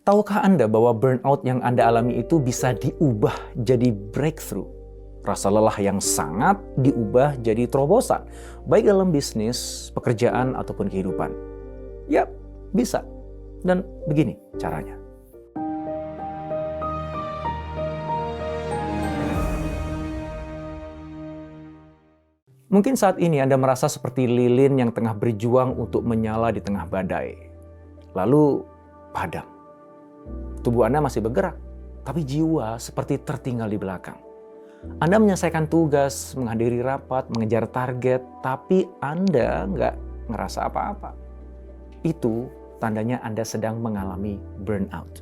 Tahukah Anda bahwa burnout yang Anda alami itu bisa diubah jadi breakthrough? Rasa lelah yang sangat diubah jadi terobosan, baik dalam bisnis, pekerjaan, ataupun kehidupan. Ya, bisa. Dan begini caranya. Mungkin saat ini Anda merasa seperti lilin yang tengah berjuang untuk menyala di tengah badai. Lalu padam. Tubuh Anda masih bergerak, tapi jiwa seperti tertinggal di belakang. Anda menyelesaikan tugas, menghadiri rapat, mengejar target, tapi Anda nggak ngerasa apa-apa. Itu tandanya Anda sedang mengalami burnout.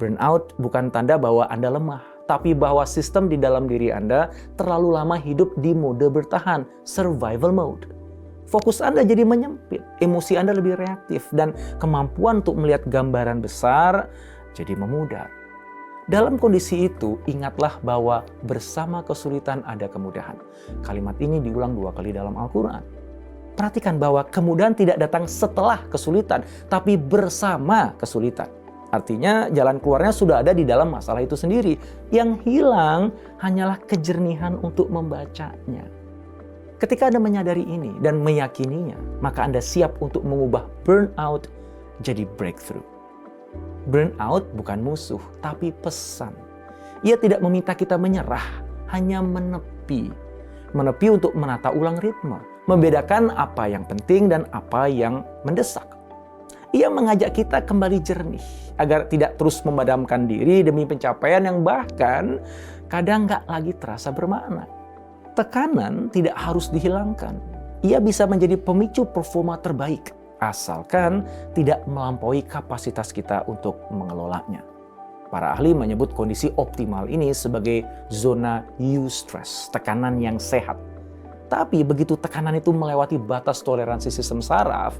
Burnout bukan tanda bahwa Anda lemah, tapi bahwa sistem di dalam diri Anda terlalu lama hidup di mode bertahan, survival mode. Fokus Anda jadi menyempit, emosi Anda lebih reaktif, dan kemampuan untuk melihat gambaran besar jadi memudar. Dalam kondisi itu, ingatlah bahwa bersama kesulitan ada kemudahan. Kalimat ini diulang 2 kali dalam Al-Quran. Perhatikan bahwa kemudahan tidak datang setelah kesulitan, tapi bersama kesulitan. Artinya jalan keluarnya sudah ada di dalam masalah itu sendiri. Yang hilang hanyalah kejernihan untuk membacanya. Ketika Anda menyadari ini dan meyakininya, maka Anda siap untuk mengubah burnout jadi breakthrough. Burnout bukan musuh, tapi pesan. Ia tidak meminta kita menyerah, hanya menepi. Menepi untuk menata ulang ritme, membedakan apa yang penting dan apa yang mendesak. Ia mengajak kita kembali jernih, agar tidak terus memadamkan diri demi pencapaian yang bahkan kadang nggak lagi terasa bermakna. Tekanan tidak harus dihilangkan. Ia bisa menjadi pemicu performa terbaik, asalkan tidak melampaui kapasitas kita untuk mengelolanya. Para ahli menyebut kondisi optimal ini sebagai zona eustress, tekanan yang sehat. Tapi begitu tekanan itu melewati batas toleransi sistem saraf,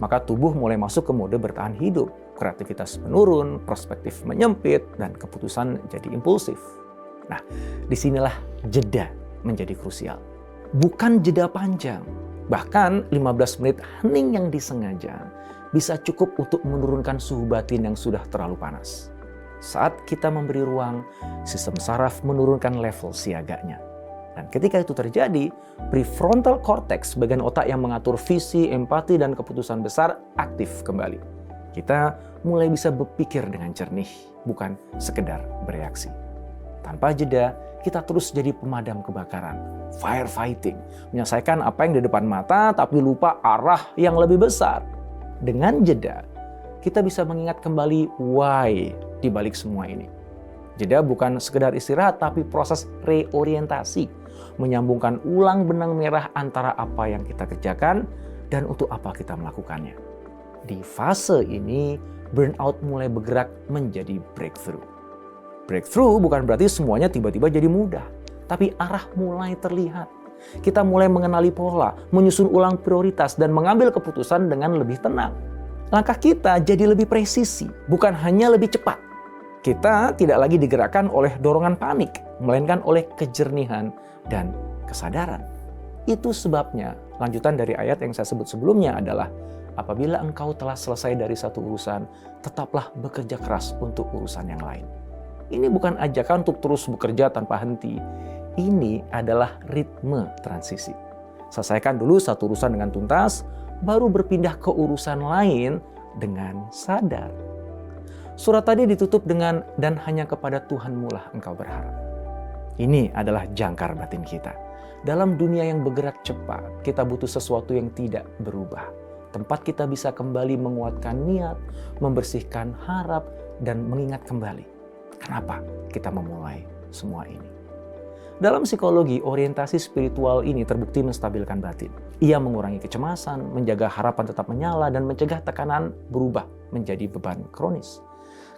maka tubuh mulai masuk ke mode bertahan hidup. Kreativitas menurun, perspektif menyempit, dan keputusan jadi impulsif. Nah, disinilah jeda menjadi krusial. Bukan jeda panjang. Bahkan 15 menit hening yang disengaja bisa cukup untuk menurunkan suhu batin yang sudah terlalu panas. Saat kita memberi ruang, sistem saraf menurunkan level siaganya. Dan ketika itu terjadi, prefrontal cortex, bagian otak yang mengatur visi, empati, dan keputusan besar aktif kembali. Kita mulai bisa berpikir dengan jernih, bukan sekedar bereaksi. Tanpa jeda, kita terus jadi pemadam kebakaran, firefighting, menyelesaikan apa yang di depan mata tapi lupa arah yang lebih besar. Dengan jeda, kita bisa mengingat kembali why di balik semua ini. Jeda bukan sekedar istirahat tapi proses reorientasi, menyambungkan ulang benang merah antara apa yang kita kerjakan dan untuk apa kita melakukannya. Di fase ini, burnout mulai bergerak menjadi breakthrough. Breakthrough bukan berarti semuanya tiba-tiba jadi mudah, tapi arah mulai terlihat. Kita mulai mengenali pola, menyusun ulang prioritas, dan mengambil keputusan dengan lebih tenang. Langkah kita jadi lebih presisi, bukan hanya lebih cepat. Kita tidak lagi digerakkan oleh dorongan panik, melainkan oleh kejernihan dan kesadaran. Itu sebabnya lanjutan dari ayat yang saya sebut sebelumnya adalah, apabila engkau telah selesai dari satu urusan, tetaplah bekerja keras untuk urusan yang lain. Ini bukan ajakan untuk terus bekerja tanpa henti. Ini adalah ritme transisi. Selesaikan dulu satu urusan dengan tuntas, baru berpindah ke urusan lain dengan sadar. Surat tadi ditutup dengan, dan hanya kepada Tuhanmu lah engkau berharap. Ini adalah jangkar batin kita. Dalam dunia yang bergerak cepat, kita butuh sesuatu yang tidak berubah. Tempat kita bisa kembali menguatkan niat, membersihkan harap, dan mengingat kembali. Kenapa kita memulai semua ini? Dalam psikologi, orientasi spiritual ini terbukti menstabilkan batin. Ia mengurangi kecemasan, menjaga harapan tetap menyala, dan mencegah tekanan berubah menjadi beban kronis.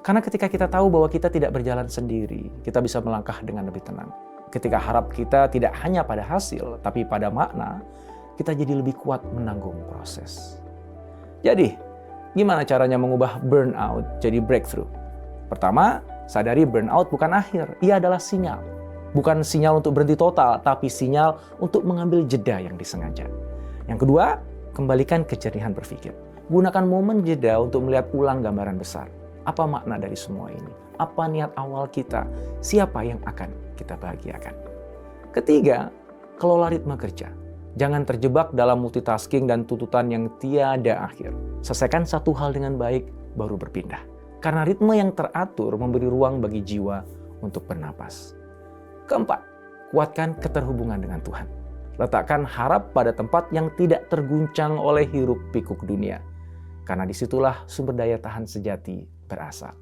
Karena ketika kita tahu bahwa kita tidak berjalan sendiri, kita bisa melangkah dengan lebih tenang. Ketika harap kita tidak hanya pada hasil, tapi pada makna, kita jadi lebih kuat menanggung proses. Jadi, gimana caranya mengubah burnout jadi breakthrough? Pertama, sadari burnout bukan akhir, ia adalah sinyal. Bukan sinyal untuk berhenti total, tapi sinyal untuk mengambil jeda yang disengaja. Yang kedua, kembalikan kejernihan berpikir. Gunakan momen jeda untuk melihat ulang gambaran besar. Apa makna dari semua ini? Apa niat awal kita? Siapa yang akan kita bahagiakan? Ketiga, kelola ritme kerja. Jangan terjebak dalam multitasking dan tuntutan yang tiada akhir. Selesaikan satu hal dengan baik, baru berpindah. Karena ritme yang teratur memberi ruang bagi jiwa untuk bernapas. Keempat, kuatkan keterhubungan dengan Tuhan. Letakkan harap pada tempat yang tidak terguncang oleh hiruk pikuk dunia. Karena disitulah sumber daya tahan sejati berasal.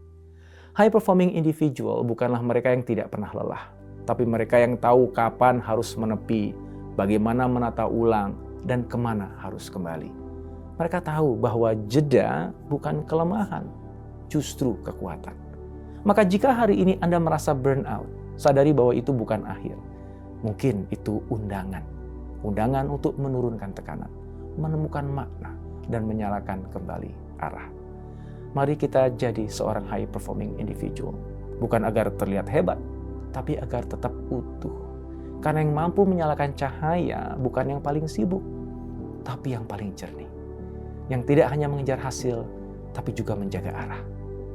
High performing individual bukanlah mereka yang tidak pernah lelah, tapi mereka yang tahu kapan harus menepi, bagaimana menata ulang, dan kemana harus kembali. Mereka tahu bahwa jeda bukan kelemahan, justru kekuatan. Maka jika hari ini Anda merasa burnout, sadari bahwa itu bukan akhir. Mungkin itu undangan. Undangan untuk menurunkan tekanan, menemukan makna, dan menyalakan kembali arah. Mari kita jadi seorang high performing individual. Bukan agar terlihat hebat, tapi agar tetap utuh. Karena yang mampu menyalakan cahaya bukan yang paling sibuk, tapi yang paling jernih. Yang tidak hanya mengejar hasil, tapi juga menjaga arah.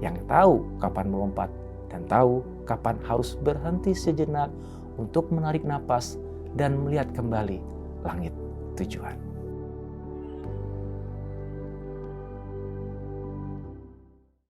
Yang tahu kapan melompat dan tahu kapan harus berhenti sejenak untuk menarik napas dan melihat kembali langit tujuan.